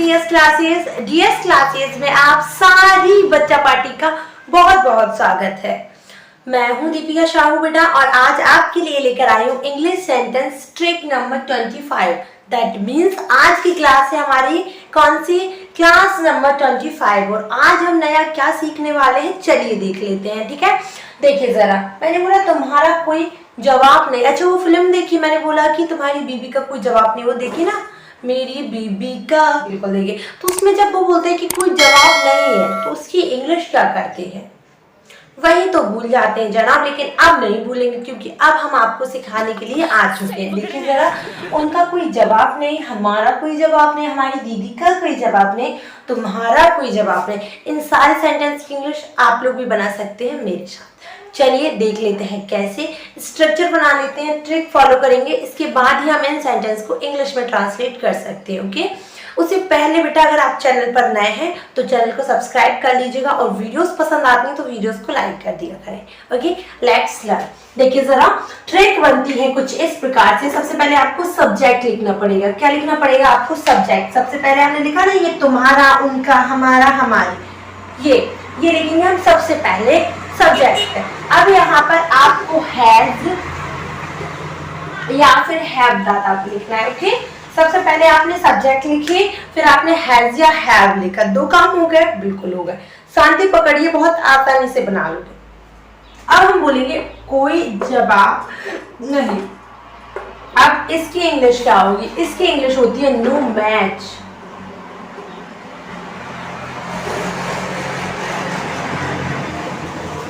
DS classes में आप सारी बच्चा पार्टी का बहुत बहुत स्वागत है। मैं हूं दीपिका शाहू बेटा और आज आपके लिए लेकर आई हूं English sentence trick number 25। That means आज की क्लास है हमारी कौन सी, क्लास नंबर 25। और आज हम नया क्या सीखने वाले हैं, चलिए देख लेते हैं। ठीक है, देखिए जरा, मैंने बोला तुम्हारा कोई जवाब नहीं। अच्छा वो फिल्म देखी, मैंने बोला कि तुम्हारी बीबी का कोई जवाब नहीं, वो देखी ना, मेरी बीबी का, बिल्कुल देखिए। तो उसमें जब वो बोलते हैं कि कोई जवाब नहीं है तो उसकी इंग्लिश क्या करते हैं, वही तो भूल जाते हैं जनाब। लेकिन अब नहीं भूलेंगे क्योंकि अब हम आपको सिखाने के लिए आ चुके हैं। देखिए जरा, उनका कोई जवाब नहीं, हमारा कोई जवाब नहीं, हमारी दीदी का कोई जवाब नहीं, तुम्हारा कोई जवाब नहीं। इन सारे सेंटेंस की इंग्लिश आप लोग भी बना सकते हैं मेरे साथ। चलिए देख लेते हैं कैसे। स्ट्रक्चर बना लेते हैं, ट्रिक फॉलो करेंगे, इसके बाद ही हम इन सेंटेंस को इंग्लिश में ट्रांसलेट कर सकते हैं। ओके, उससे पहले बेटा अगर आप चैनल पर नए हैं तो चैनल को सब्सक्राइब कर लीजिएगा और वीडियोस पसंद आती हैं तो वीडियोस को लाइक कर दिया करें। Okay, let's learn. देखिए जरा, ट्रिक बनती है कुछ इस प्रकार से। सबसे पहले आपको सब्जेक्ट लिखना पड़ेगा। क्या लिखना पड़ेगा आपको? सब्जेक्ट। सबसे पहले हमने लिखा ना, ये तुम्हारा, उनका, हमारा, हमारी, ये लिखेंगे हम सबसे पहले सब्जेक्ट। अब यहाँ पर आपको हैज या फिर हैव ज़्यादा लिखना है। ओके, सबसे पहले आपने सब्जेक्ट लिखी, फिर आपने हैज या हैव लिखा। दो काम हो गए, बिल्कुल हो गए। शांति पकड़िए, बहुत आसानी से बना लोगे। अब हम बोलेंगे कोई जवाब नहीं। अब इसकी इंग्लिश क्या होगी? इसकी इंग्लिश होती है नो मैच।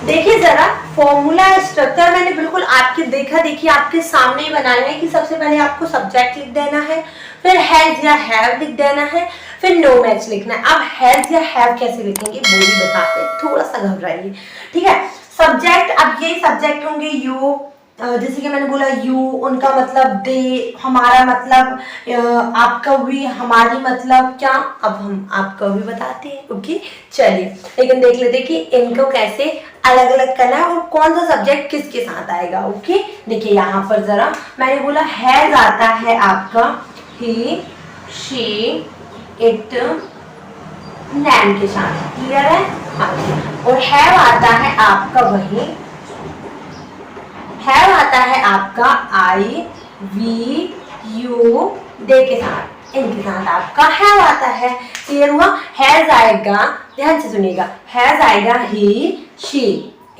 देखिए जरा, फॉर्मूला स्ट्रक्चर मैंने बिल्कुल आपके देखिए आपके सामने ही बनाया है कि सबसे पहले आपको सब्जेक्ट लिख देना है, फिर हैज या हैव लिख देना है, फिर नो मैच लिखना है। अब हैज या हैव कैसे लिखेंगे वो भी बताते हैं, थोड़ा सा घबराइए। ठीक है, सब्जेक्ट, अब ये सब्जेक्ट होंगे यू, जैसे कि मैंने बोला यू, उनका मतलब दे, हमारा मतलब आपका भी, हमारी मतलब क्या, अब हम आपका भी बताते हैं। ओके, चलिए लेकिन देख लेते हैं कि इनको कैसे अलग अलग करना है और कौन सा सब्जेक्ट किसके साथ आएगा। ओके, देखिए यहाँ पर जरा, मैंने बोला हैज आता है आपका ही, शी, इट, नैन के साथ। क्लियर है? हाँ, और हैव आता है आपका वही, हैव आता है आपका आई, वी, यू, दे के साथ, इनके साथ आपका हैव आता है। क्लियर हुआ? हैज आएगा, ध्यान से सुनिएगा, हैज आएगा ही, शी,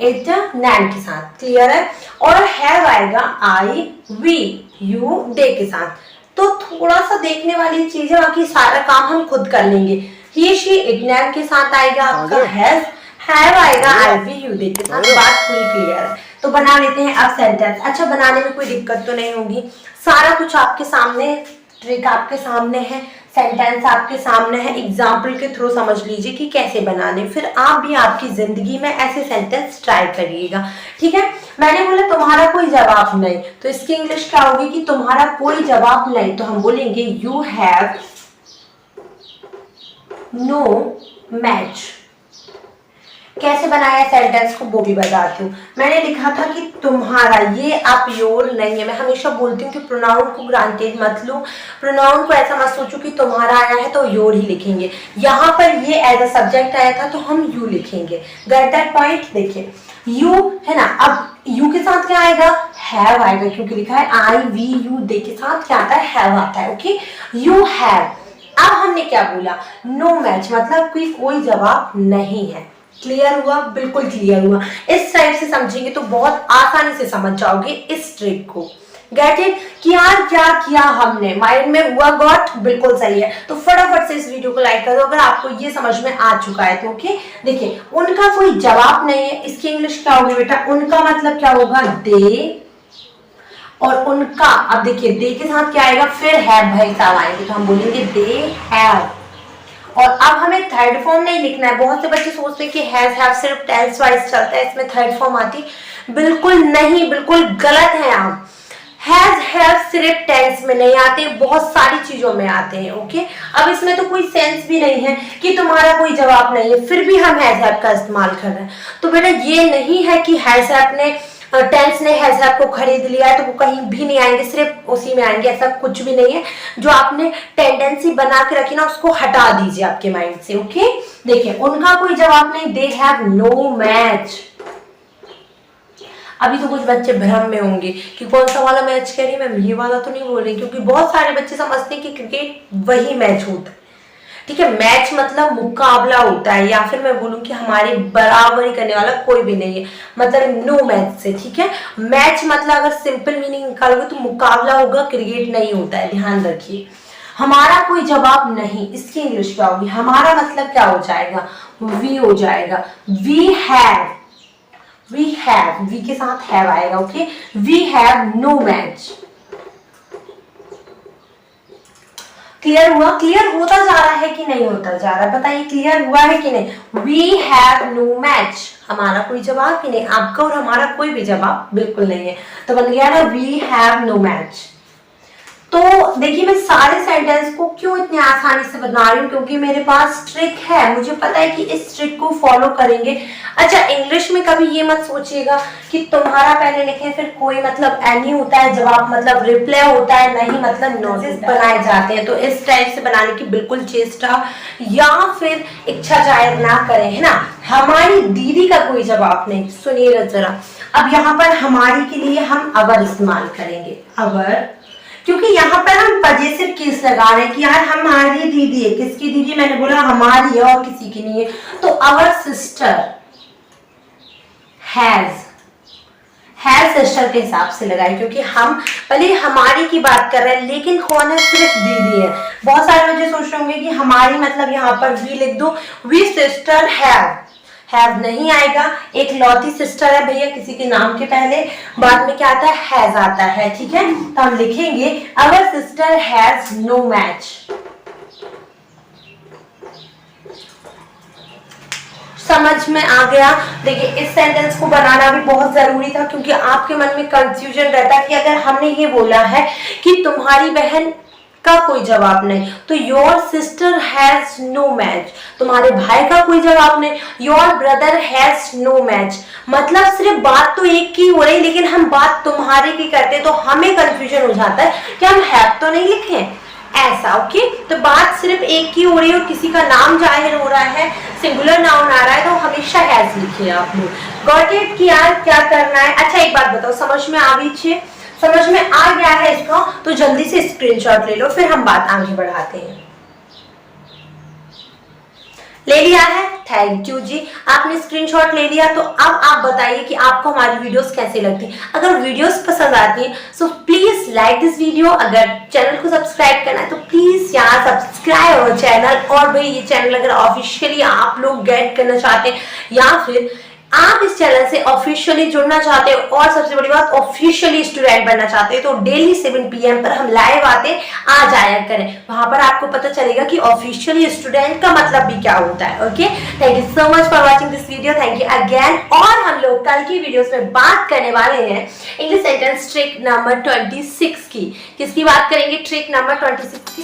इट, नैन के साथ। क्लियर है? और हैव आएगा आई, वी, यू, दे के साथ। तो थोड़ा सा देखने वाली चीज है, बाकी सारा काम हम खुद कर लेंगे। ही, शी, इट, नैन के साथ आएगा आपका हैज, हैव आएगा आई, वी, यू, दे के साथ। बात पूरी क्लियर है? तो बना लेते हैं अब सेंटेंस। अच्छा, बनाने में कोई दिक्कत तो नहीं होगी, सारा कुछ आपके सामने, ट्रिक आपके सामने है, सेंटेंस आपके सामने है। एग्जाम्पल के थ्रू समझ लीजिए कि कैसे बनाने, फिर आप भी आपकी जिंदगी में ऐसे सेंटेंस ट्राई करिएगा। ठीक है, मैंने बोला तुम्हारा कोई जवाब नहीं, तो इसकी इंग्लिश क्या होगी कि तुम्हारा कोई जवाब नहीं, तो हम बोलेंगे यू हैव नो मैच। कैसे बनाया सेंटेंस को वो भी बताती हूँ। मैंने लिखा था कि तुम्हारा, ये आप योर नहीं है। मैं हमेशा बोलती हूँ कि प्रोनाउन को ग्रांटेड मत लो, प्रोनाउन को ऐसा मत सोचो कि तुम्हारा आया है तो योर ही लिखेंगे। यहाँ पर ये एज अ सब्जेक्ट आया था तो हम यू लिखेंगे। Get that point? देखिए यू है ना, अब यू के साथ क्या आएगा? हैव आएगा, क्योंकि लिखा है आई, वी, यू, दे के साथ क्या आता है? हैव आता है। Okay, you have. अब हमने क्या बोला? नो मैच, मतलब कोई जवाब नहीं है। क्लियर हुआ? बिल्कुल क्लियर हुआ। इस टाइप से समझेंगे तो बहुत आसानी से समझ जाओगे इस ट्रिक को। Get it? कि यार क्या किया हमने, माइंड में हुआ गॉट, बिल्कुल सही है। तो फटाफट से इस वीडियो को लाइक कर दो अगर आपको ये समझ में आ चुका है तो। ओके, देखिए उनका कोई जवाब नहीं है, इसकी इंग्लिश क्या होगी बेटा? उनका मतलब क्या होगा? दे, और उनका, अब देखिए दे के साथ क्या आएगा? फिर हैव भाई साहब आएंगे, तो हम बोलेंगे दे हैव। और अब हमें थर्ड फॉर्म नहीं लिखना है। बहुत से बच्चे सोचते हैं कि हैज हैव सिर्फ टेंस वाइज चलता है, इसमें थर्ड फॉर्म आती, बिल्कुल नहीं, बिल्कुल गलत है आप। हैज हैव सिर्फ टेंस में नहीं आते, बहुत सारी चीजों में आते हैं। ओके, अब इसमें तो कोई सेंस भी नहीं है कि तुम्हारा कोई जवाब नहीं है, फिर भी हम हैज हैव का इस्तेमाल कर रहे हैं। तो बेटा ये नहीं है कि हैज हैव ने टेंस ने हैज हैव को खरीद लिया है तो वो कहीं भी नहीं आएंगे, सिर्फ उसी में आएंगे, ऐसा कुछ भी नहीं है। जो आपने टेंडेंसी बना के रखी ना उसको हटा दीजिए आपके माइंड से। ओके, देखिए उनका कोई जवाब नहीं, दे हैव नो मैच। अभी तो कुछ बच्चे भ्रम में होंगे कि कौन सा वाला मैच कह रही है मैम, ये वाला तो नहीं बोल रही, क्योंकि बहुत सारे बच्चे समझते हैं कि क्रिकेट वही मैच होता है। ठीक है, मैच मतलब मुकाबला होता है, या फिर मैं बोलूं कि हमारी बराबरी करने वाला कोई भी नहीं है, मतलब नो मैच से। ठीक है, मैच मतलब अगर सिंपल मीनिंग निकालोगे तो मुकाबला होगा, क्रिकेट नहीं होता है, ध्यान रखिए। हमारा कोई जवाब नहीं, इसकी इंग्लिश क्या होगी? हमारा मतलब क्या हो जाएगा? वी हो जाएगा। वी हैव, वी के साथ हैव आएगा। Okay, we have no match. Clear हुआ? क्लियर होता जा रहा है कि नहीं होता जा रहा है? बताइए, क्लियर हुआ है कि नहीं? वी हैव नो मैच, हमारा कोई जवाब ही नहीं, आपका और हमारा कोई भी जवाब बिल्कुल नहीं है, तो बन गया ना वी हैव नो मैच। तो देखिए मैं सारे सेंटेंस को क्यों इतनी आसानी से बना रही हूँ, क्योंकि मेरे पास ट्रिक है, मुझे पता है कि इस ट्रिक को फॉलो करेंगे। अच्छा, इंग्लिश में कभी ये मत सोचिएगा कि तुम्हारा पहले लिखे फिर कोई मतलब एनी होता है, जवाब मतलब रिप्लाई होता है, नहीं मतलब नोटिस बनाए जाते हैं। तो इस टाइप से बनाने की बिल्कुल चेष्टा या फिर इच्छा जाहिर ना करें, है ना। हमारी दीदी का कोई जवाब नहीं। सुनिएगा जरा, अब यहाँ पर हमारी के लिए हम अवर इस्तेमाल करेंगे, अवर, क्योंकि यहाँ पर हम पजेसिव केस लगा रहे हैं कि यार हमारी दीदी है। किसकी दीदी? मैंने बोला हमारी है और किसी की नहीं है, तो आवर सिस्टर हैज सिस्टर के हिसाब से लगाए, क्योंकि हम भले हमारी की बात कर रहे हैं लेकिन कौन है? सिर्फ दीदी है। बहुत सारे बच्चे सोच रहे होंगे कि हमारी मतलब यहाँ पर वी लिख दो, वी सिस्टर हैव नहीं आएगा, एक लौती सिस्टर है भैया किसी के नाम के पहले, बाद में क्या आता है? हैज आता है। ठीक है, तो हम लिखेंगे our sister has no match. समझ में आ गया? देखिए इस सेंटेंस को बनाना भी बहुत जरूरी था, क्योंकि आपके मन में कंफ्यूजन रहता है कि अगर हमने ये बोला है कि तुम्हारी बहन का कोई जवाब नहीं, तो your sister has no match, तुम्हारे भाई का कोई जवाब नहीं, your brother has no match, मतलब सिर्फ बात तो एक की हो रही लेकिन हम बात तुम्हारे की करते, तो हमें कंफ्यूजन हो जाता है कि हम हैव तो नहीं लिखे ऐसा। ओके, तो बात सिर्फ एक की हो रही है और किसी का नाम जाहिर हो रहा है, सिंगुलर नाउन आ रहा है, तो हमेशा हैज लिखिए आप लोग। गॉट इट कि यार क्या करना है? अच्छा एक बात बताओ, समझ में आ गई? समझ में आ गया है इसका? तो जल्दी से स्क्रीनशॉट ले लो, फिर हम बात आगे बढ़ाते हैं। ले लिया है? थैंक यू जी, आपने स्क्रीनशॉट ले लिया। तो अब आप बताइए कि आपको हमारी वीडियोस कैसे लगती हैं। अगर वीडियोस पसंद आती हैं so please like this video. अगर चैनल को सब्सक्राइब करना है तो प्लीज यहाँ सब्सक्राइब अवर चैनल। और भाई ये चैनल अगर ऑफिशियली आप लोग गेट करना चाहते हैं या फिर आप इस चैनल से ऑफिशियली जुड़ना चाहते हो और सबसे बड़ी बात ऑफिशियली स्टूडेंट बनना चाहते हैं, तो डेली 7 PM पर हम लाइव आते, आ जाया करें। वहां पर आपको पता चलेगा कि ऑफिशियली स्टूडेंट का मतलब भी क्या होता है। Okay, thank you so much for watching this video, thank you again. और हम लोग कल की वीडियोस में बात करने वाले हैं इंग्लिश सेंटेंस ट्रिक नंबर 26 की। किसकी बात करेंगे? ट्रिक नंबर 26 की।